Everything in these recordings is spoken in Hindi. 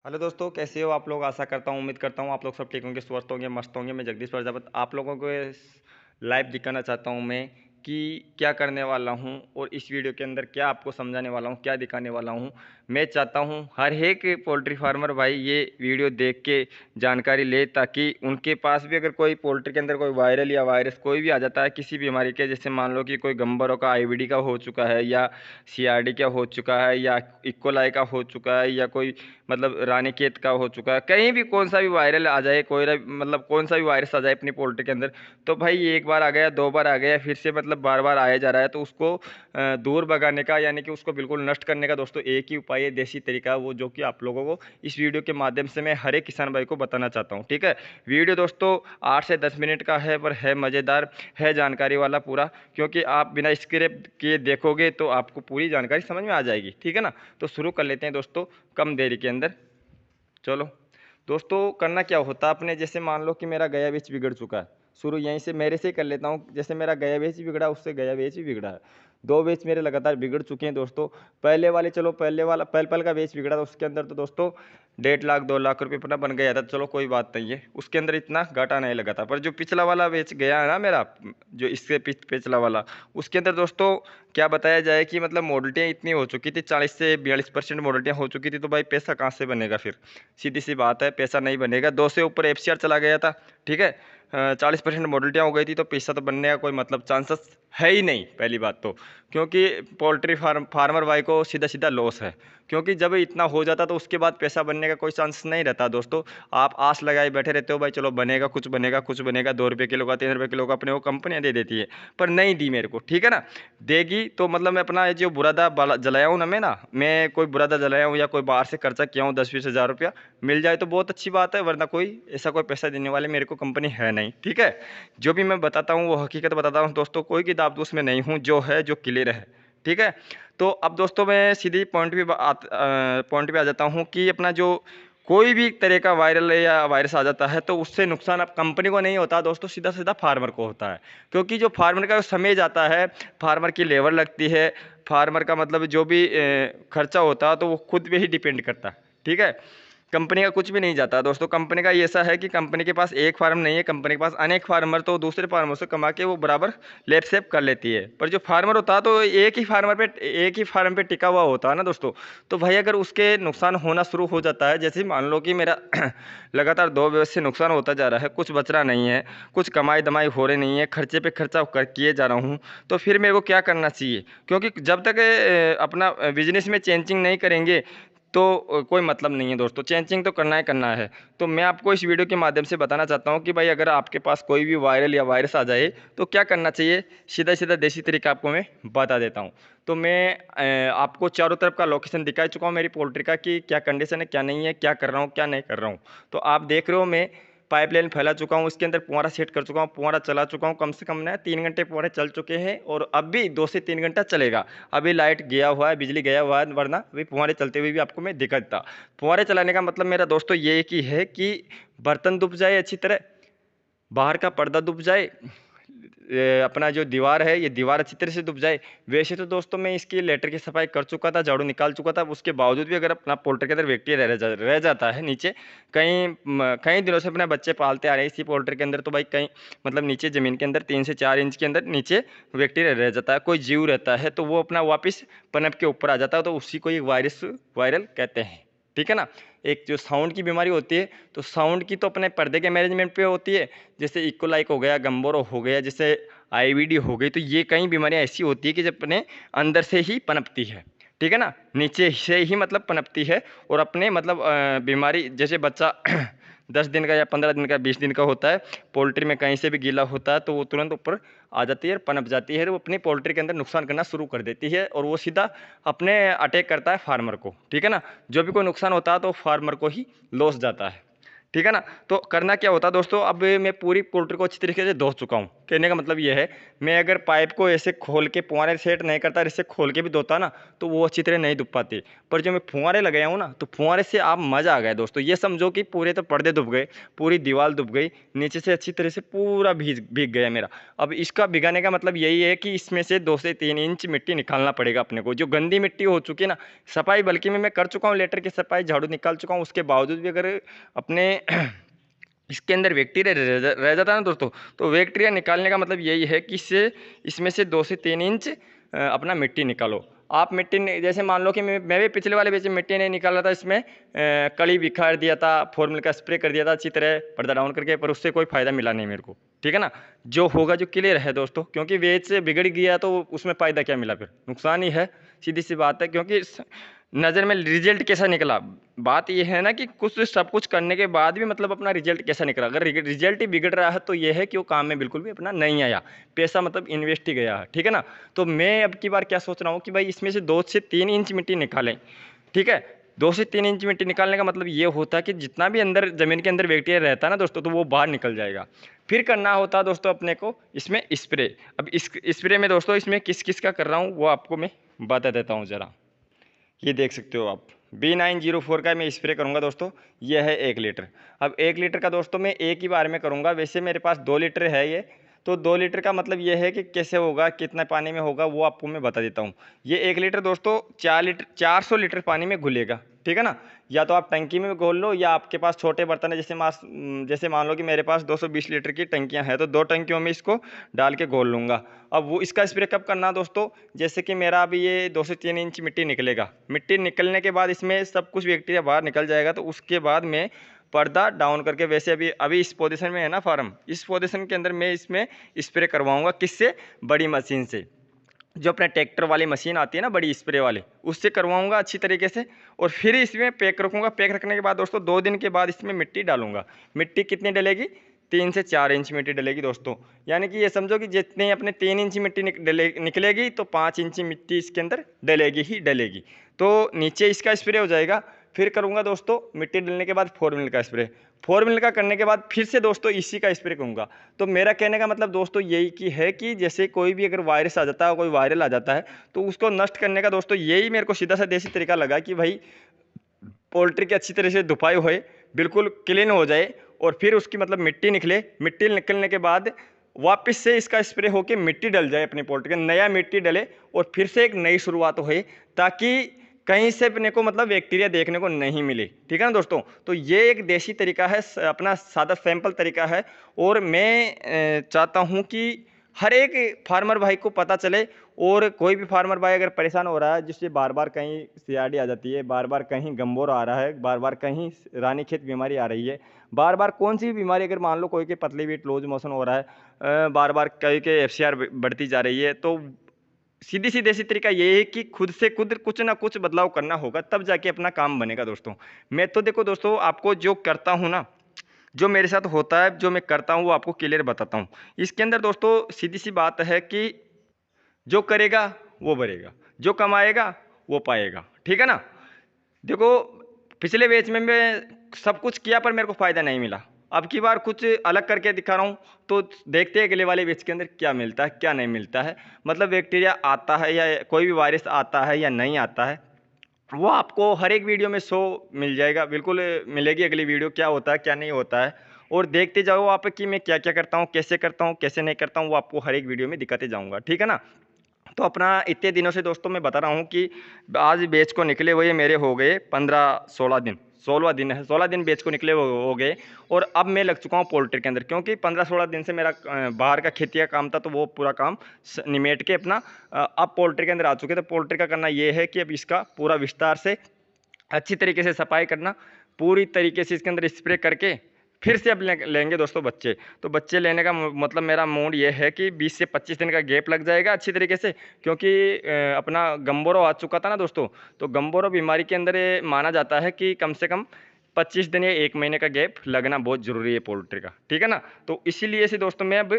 हेलो दोस्तों, कैसे हो आप लोग। आशा करता हूँ, उम्मीद करता हूँ आप लोग सब ठीक होंगे, स्वस्थ होंगे, मस्त होंगे। मैं जगदीश प्रजापत आप लोगों को लाइव दिखाना चाहता हूँ मैं कि क्या करने वाला हूँ और इस वीडियो के अंदर क्या आपको समझाने वाला हूँ, क्या दिखाने वाला हूँ। मैं चाहता हूँ हर एक पोल्ट्री फार्मर भाई ये वीडियो देख के जानकारी ले, ताकि उनके पास भी अगर कोई पोल्ट्री के अंदर कोई वायरल या वायरस कोई भी आ जाता है किसी बीमारी के, जैसे मान लो कि कोई गंबरों का आईवीडी का हो चुका है, या सीआरडी का हो चुका है, या इकोलाई का हो चुका है, या कोई मतलब रानीखेत का हो चुका है, कहीं भी कौन सा भी वायरल आ जाए, कोई मतलब कौन सा भी वायरस आ जाए अपनी पोल्ट्री के अंदर, तो भाई ये एक बार आ गया, दो बार आ गया, फिर से मतलब बार बार आया जा रहा है, तो उसको दूर भगाने का यानी कि उसको बिल्कुल नष्ट करने का दोस्तों एक ही उपाय है, देसी तरीका, वो जो कि आप लोगों को इस वीडियो के माध्यम से मैं हर एक किसान भाई को बताना चाहता हूँ। ठीक है, वीडियो दोस्तों 8 से 10 मिनट का है, पर है मज़ेदार, है जानकारी वाला पूरा, क्योंकि आप बिना स्क्रिप्ट के देखोगे तो आपको पूरी जानकारी समझ में आ जाएगी। ठीक है ना, तो शुरू कर लेते हैं दोस्तों कम देरी के अंदर। चलो दोस्तों, करना क्या होता है अपने, जैसे मान लो कि मेरा गया बेच बिगड़ चुका है, शुरू यहीं से मेरे से ही कर लेता हूँ। जैसे मेरा गया बेच ही बिगड़ा, उससे गया बेच ही बिगड़ा है, दो बेच मेरे लगातार बिगड़ चुके हैं दोस्तों। पहले वाले, चलो पहले वाला पहल पहल का बेच बिगड़ा था, उसके अंदर तो दोस्तों 1.5 लाख 2 लाख रुपये अपना बन गया था, चलो कोई बात नहीं है, उसके अंदर इतना घाटा नहीं लगा था। पर जो पिछला वाला बेच गया है ना मेरा, जो इससे पिछला वाला, उसके अंदर दोस्तों क्या बताया जाए कि मतलब मॉडल्टियाँ इतनी हो चुकी थी, 40 से 42% मॉडल्टियाँ हो चुकी थी, तो भाई पैसा कहाँ से बनेगा फिर, सीधी सी बात है, पैसा नहीं बनेगा। 2 से ऊपर एफसीआर चला गया था। ठीक है, 40% मॉडल्टियाँ हो गई थी, तो पैसा तो बनने का कोई मतलब चांसेस है ही नहीं, पहली बात तो, क्योंकि पोल्ट्री फार्मर भाई को सीधा सीधा लॉस है, क्योंकि जब इतना हो जाता तो उसके बाद पैसा बनने का कोई चांस नहीं रहता दोस्तों। आप आस लगाए बैठे रहते हो भाई, चलो बनेगा, कुछ बनेगा, कुछ बनेगा, 2 रुपये किलो का, 3 रुपये किलो का अपने वो कंपनियाँ दे देती है, पर नहीं दी मेरे को। ठीक है ना, देगी तो मतलब मैं अपना ये जो बुरादा जलाया हूँ ना, मैं कोई बुरादा जलाया हूँ या कोई बाहर से खर्चा किया हूँ 10-20 हज़ार रुपया, मिल जाए तो बहुत अच्छी बात है, वरना कोई ऐसा कोई पैसा देने वाले मेरे को कंपनी है नहीं। ठीक है, जो भी मैं बताता हूँ वो हकीकत बताता हूँ दोस्तों, कोई की दावदूस में नहीं हूँ, जो है जो क्लियर है। ठीक है, तो अब दोस्तों मैं सीधी पॉइंट पे आ जाता हूँ कि अपना जो कोई भी तरह का वायरल या वायरस आ जाता है, तो उससे नुकसान अब कंपनी को नहीं होता दोस्तों, सीधा सीधा फार्मर को होता है, क्योंकि जो फार्मर का समय जाता है, फार्मर की लेबर लगती है, फार्मर का मतलब जो भी खर्चा होता है, तो वो खुद पे ही डिपेंड करता है। ठीक है, कंपनी का कुछ भी नहीं जाता दोस्तों। कंपनी का ये ऐसा है कि कंपनी के पास एक फार्म नहीं है, कंपनी के पास अनेक फार्मर, तो दूसरे फार्मर से कमा के वो बराबर लेप सेप कर लेती है। पर जो फार्मर होता है तो एक ही फार्म पे टिका हुआ होता है ना दोस्तों, तो भाई अगर उसके नुकसान होना शुरू हो जाता है, जैसे मान लो कि मेरा लगातार 2 वर्ष से नुकसान होता जा रहा है, कुछ बच रहा नहीं है, कुछ कमाई दमाई हो रही नहीं है, खर्चे पे खर्चा कर किए जा रहा हूँ, तो फिर मेरे को क्या करना चाहिए, क्योंकि जब तक अपना बिजनेस में चेंजिंग नहीं करेंगे तो कोई मतलब नहीं है दोस्तों, चेंजिंग तो करना ही करना है। तो मैं आपको इस वीडियो के माध्यम से बताना चाहता हूँ कि भाई अगर आपके पास कोई भी वायरल या वायरस आ जाए तो क्या करना चाहिए, सीधा सीधा देसी तरीका आपको मैं बता देता हूँ। तो मैं आपको चारों तरफ का लोकेशन दिखा चुका हूँ मेरी पोल्ट्री का, कि क्या कंडीशन है, क्या नहीं है, क्या कर रहा हूँ, क्या नहीं कर रहा हूँ। तो आप देख रहे हो मैं पाइपलाइन फैला चुका हूँ, उसके अंदर पुआरा सेट कर चुका हूँ, पुआरा चला चुका हूँ, कम से कम ना 3 घंटे पुआरे चल चुके हैं, और अब भी 2 से 3 घंटा चलेगा। अभी लाइट गया हुआ है, बिजली गया हुआ है, वरना अभी फुहारे चलते हुए भी आपको मैं दिखा देता। फुहारे चलाने का मतलब मेरा दोस्तों ये एक ही है कि बर्तन डूब जाए अच्छी तरह, बाहर का पर्दा डूब जाए, अपना जो दीवार है ये दीवार अच्छी तरह से डूब जाए। वैसे तो दोस्तों मैं इसकी लेटर की सफाई कर चुका था, झाड़ू निकाल चुका था, उसके बावजूद भी अगर अपना पोल्ट्री के अंदर बैक्टीरिया रह जाता है नीचे, कई दिनों से अपने बच्चे पालते आ रहे हैं इसी पोल्ट्री के अंदर, तो भाई कहीं मतलब नीचे ज़मीन के अंदर 3 से 4 इंच के अंदर नीचे बैक्टीरिया रह जाता है, कोई जीव रहता है, तो वो अपना वापस पनप के ऊपर आ जाता है, तो उसी को एक वायरल कहते हैं। ठीक है ना, एक जो साउंड की बीमारी होती है, तो साउंड की तो अपने पर्दे के मैनेजमेंट पे होती है, जैसे इकोलाइक हो गया, गंबोरो हो गया, जैसे आईवीडी हो गई, तो ये कई बीमारियां ऐसी होती है कि जब अपने अंदर से ही पनपती है। ठीक है ना, नीचे से ही मतलब पनपती है, और अपने मतलब बीमारी जैसे बच्चा 10 दिन का या 15 दिन का 20 दिन का होता है, पोल्ट्री में कहीं से भी गीला होता है तो वो तुरंत ऊपर आ जाती है, पनप जाती है, वो अपनी पोल्ट्री के अंदर नुकसान करना शुरू कर देती है, और वो सीधा अपने अटैक करता है फार्मर को। ठीक है ना, जो भी कोई नुकसान होता है तो फार्मर को ही लॉस जाता है। ठीक है ना। तो करना क्या होता है दोस्तों, अब मैं पूरी पोल्ट्री को अच्छी तरीके से धो चुका हूँ। कहने का मतलब ये है, मैं अगर पाइप को ऐसे खोल के फुहारे सेट नहीं करता, ऐसे खोल के भी धोता ना, तो वो अच्छी तरह नहीं धुप पाती। पर जो मैं फुहारे लगाया हूँ ना, तो फुहारे से आप मज़ा आ गया दोस्तों। ये समझो कि पूरे तो पर्दे धुप गए, पूरी दीवार धुप गई, नीचे से अच्छी तरह से पूरा भीग गया मेरा। अब इसका भिगाने का मतलब यही है कि इसमें से 2 से 3 इंच मिट्टी निकालना पड़ेगा अपने को। जो गंदी मिट्टी हो चुकी है ना, सफाई बल्कि मैं कर चुका हूँ, लेटर की सफाई झाड़ू निकाल चुका हूँ, उसके बावजूद भी अगर अपने इसके अंदर बैक्टीरिया रह जाता है ना दोस्तों, तो बैक्टीरिया निकालने का मतलब यही है कि इसमें से 2 से 3 इंच अपना मिट्टी निकालो। आप मिट्टी जैसे मान लो कि मैं भी पिछले वाले बेच में मिट्टी नहीं निकाल रहा था, इसमें कड़ी बिखार दिया था, फॉर्मूले का स्प्रे कर दिया था अच्छी तरह पर्दा डाउन करके, पर उससे कोई फ़ायदा मिला नहीं मेरे को। ठीक है ना। जो होगा जो क्लियर है दोस्तों, क्योंकि वेज से बिगड़ गया तो उसमें फ़ायदा क्या मिला, फिर नुकसान ही है, सीधी सी बात है। क्योंकि नज़र में रिजल्ट कैसा निकला, बात ये है ना कि कुछ सब कुछ करने के बाद भी मतलब अपना रिजल्ट कैसा निकला। अगर रिजल्ट ही बिगड़ रहा है तो ये है कि वो काम में बिल्कुल भी अपना नहीं आया, पैसा मतलब इन्वेस्ट ही गया है। ठीक है ना। तो मैं अब की बार क्या सोच रहा हूँ कि भाई इसमें से 2 से 3 इंच मिट्टी निकालें। ठीक है। 2 से 3 इंच मिट्टी निकालने का मतलब ये होता है कि जितना भी अंदर ज़मीन के अंदर बैक्टीरिया रहता है ना दोस्तों, तो वो बाहर निकल जाएगा। फिर करना होता है दोस्तों अपने को इसमें स्प्रे। अब इस स्प्रे में दोस्तों इसमें किस किस का कर रहा हूँ वो आपको मैं बता देता हूँ ज़रा। ये देख सकते हो आप, B904 का मैं स्प्रे करूँगा दोस्तों। ये है 1 लीटर। अब 1 लीटर का दोस्तों मैं एक ही बार में करूँगा। वैसे मेरे पास 2 लीटर है ये, तो 2 लीटर का मतलब ये है कि कैसे होगा, कितना पानी में होगा, वो आपको मैं बता देता हूँ। ये 1 लीटर दोस्तों 400 लीटर पानी में घुलेगा। ठीक है ना। या तो आप टंकी में घोल लो, या आपके पास छोटे बर्तन है, जैसे मान लो कि मेरे पास 220 लीटर की टंकियाँ हैं, तो 2 टंकियों में इसको डाल के घोल लूँगा। अब वो इसका स्प्रे कब करना दोस्तों, जैसे कि मेरा अभी ये 2 से 3 इंच मिट्टी निकलेगा। मिट्टी निकलने के बाद इसमें सब कुछ बैक्टीरिया बाहर निकल जाएगा, तो उसके बाद में पर्दा डाउन करके, वैसे अभी अभी इस पोजीशन में है ना फार्म, इस पोजीशन के अंदर मैं इसमें स्प्रे करवाऊँगा। किससे, बड़ी मशीन से, जो अपने ट्रैक्टर वाली मशीन आती है ना बड़ी स्प्रे वाली, उससे करवाऊंगा अच्छी तरीके से। और फिर इसमें पैक रखूँगा। पैक रखने के बाद दोस्तों 2 दिन के बाद इसमें मिट्टी डालूंगा। मिट्टी कितनी डलेगी, 3 से 4 इंच मिट्टी डलेगी दोस्तों। यानी कि ये समझो कि जितनी अपने 3 इंच मिट्टी निकलेगी, तो 5 इंच मिट्टी इसके अंदर डलेगी ही डलेगी। तो नीचे इसका स्प्रे हो जाएगा। फिर करूँगा दोस्तों मिट्टी डलने के बाद 4 मिनट का स्प्रे। 4 मिनट का करने के बाद फिर से दोस्तों इसी का स्प्रे करूँगा। तो मेरा कहने का मतलब दोस्तों यही कि है कि जैसे कोई भी अगर वायरस आ जाता है, कोई वायरल आ जाता है, तो उसको नष्ट करने का दोस्तों यही मेरे को सीधा सा देसी तरीका लगा कि भाई पोल्ट्री की अच्छी तरह से धुपाई होए, बिल्कुल क्लीन हो जाए, और फिर उसकी मतलब मिट्टी निकले। मिट्टी निकलने के बाद वापस से इसका स्प्रे होके मिट्टी डल जाए अपनी पोल्ट्री के, नया मिट्टी डले, और फिर से एक नई शुरुआत होए, ताकि कहीं से अपने को मतलब बैक्टीरिया देखने को नहीं मिले। ठीक है ना दोस्तों। तो ये एक देसी तरीका है, अपना सादा सिंपल तरीका है। और मैं चाहता हूँ कि हर एक फार्मर भाई को पता चले। और कोई भी फार्मर भाई अगर परेशान हो रहा है, जिससे बार बार कहीं सीआरडी आ जाती है, बार बार कहीं गम्बोरा आ रहा है, बार बार कहीं रानीखेत बीमारी आ रही है, बार बार कौन सी भी बीमारी, अगर मान लो कोई के पतली बीट लूज मोशन हो रहा है, बार बार कई के एफसीआर बढ़ती जा रही है, तो सीधी सी देसी तरीका ये है कि खुद से खुद कुछ ना कुछ बदलाव करना होगा, तब जाके अपना काम बनेगा दोस्तों। मैं तो देखो दोस्तों, आपको जो करता हूँ ना, जो मेरे साथ होता है, जो मैं करता हूँ, वो आपको क्लियर बताता हूँ। इसके अंदर दोस्तों सीधी सी बात है कि जो करेगा वो भरेगा, जो कमाएगा वो पाएगा। ठीक है ना। देखो पिछले बैच में मैं सब कुछ किया, पर मेरे को फ़ायदा नहीं मिला। अब की बार कुछ अलग करके दिखा रहा हूँ, तो देखते हैं अगले वाले बैच के अंदर क्या मिलता है क्या नहीं मिलता है। मतलब बैक्टीरिया आता है या कोई भी वायरस आता है या नहीं आता है, वो आपको हर एक वीडियो में शो मिल जाएगा, बिल्कुल मिलेगी अगली वीडियो, क्या होता है क्या नहीं होता है। और देखते जाओ आप कि मैं क्या क्या करता हूँ, कैसे नहीं करता हूँ, वो आपको हर एक वीडियो में दिखाते जाऊँगा। ठीक है ना। तो अपना इतने दिनों से दोस्तों मैं बता रहा हूँ कि आज बैच को निकले हुए मेरे हो गए 15-16 दिन, 16वां दिन है, 16 दिन बैच को निकले हो गए। और अब मैं लग चुका हूँ पोल्ट्री के अंदर, क्योंकि 15-16 दिन से मेरा बाहर का खेती का काम था, तो वो पूरा काम निमेट के अपना अब पोल्ट्री के अंदर आ चुके। तो पोल्ट्री का करना ये है कि अब इसका पूरा विस्तार से अच्छी तरीके से सफाई करना, पूरी तरीके से इसके अंदर स्प्रे करके फिर से अब लेंगे दोस्तों बच्चे। तो बच्चे लेने का मतलब मेरा मूड ये है कि 20 से 25 दिन का गैप लग जाएगा अच्छी तरीके से, क्योंकि अपना गम्बोरो आ चुका था ना दोस्तों। तो गम्बोरो बीमारी के अंदर ये माना जाता है कि कम से कम 25 दिन या 1 महीने का गैप लगना बहुत ज़रूरी है पोल्ट्री का, ठीक है ना। तो इसीलिए से दोस्तों मैं अब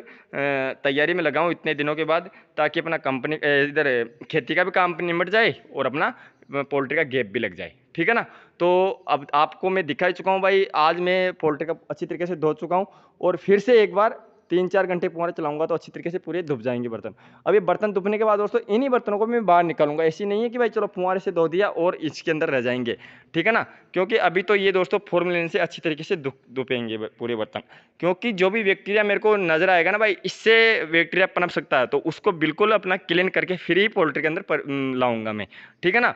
तैयारी में लगा हूँ इतने दिनों के बाद, ताकि अपना कंपनी इधर खेती का भी काम निमट जाए और अपना पोल्ट्री का गैप भी लग जाए, ठीक है ना। तो अब आपको मैं दिखा ही चुका हूँ भाई, आज मैं पोल्ट्री का अच्छी तरीके से धो चुका हूँ और फिर से एक बार 3-4 घंटे फुहारे चलाऊंगा तो अच्छी तरीके से पूरे धुप जाएंगे बर्तन। अब ये बर्तन धुपने के बाद दोस्तों इन्हीं बर्तनों को मैं बाहर निकालूंगा, ऐसी नहीं है कि भाई चलो फुहारे से धो दिया और इसके अंदर रह जाएंगे, ठीक है ना। क्योंकि अभी तो ये दोस्तों फॉर्मेलिन से अच्छी तरीके से धुपेंगे पूरे बर्तन, क्योंकि जो भी बैक्टीरिया मेरे को नजर आएगा ना भाई, इससे बैक्टीरिया पनप सकता है, तो उसको बिल्कुल अपना क्लीन करके फिर ही पोल्ट्री के अंदर लाऊंगा मैं, ठीक है ना।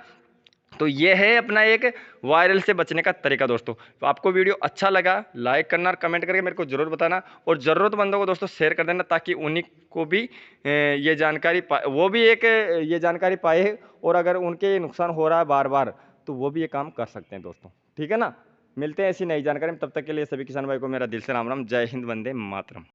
तो ये है अपना एक वायरल से बचने का तरीका दोस्तों। तो आपको वीडियो अच्छा लगा लाइक करना और कमेंट करके मेरे को ज़रूर बताना, और ज़रूरतमंदों को दोस्तों शेयर कर देना, ताकि उन्हीं को भी ये जानकारी वो भी एक ये जानकारी पाए, और अगर उनके नुकसान हो रहा है बार बार तो वो भी ये काम कर सकते हैं दोस्तों, ठीक है ना। मिलते हैं ऐसी नई जानकारी में, तब तक के लिए सभी किसान भाई को मेरा दिल से राम राम, जय हिंद, वंदे मातरम।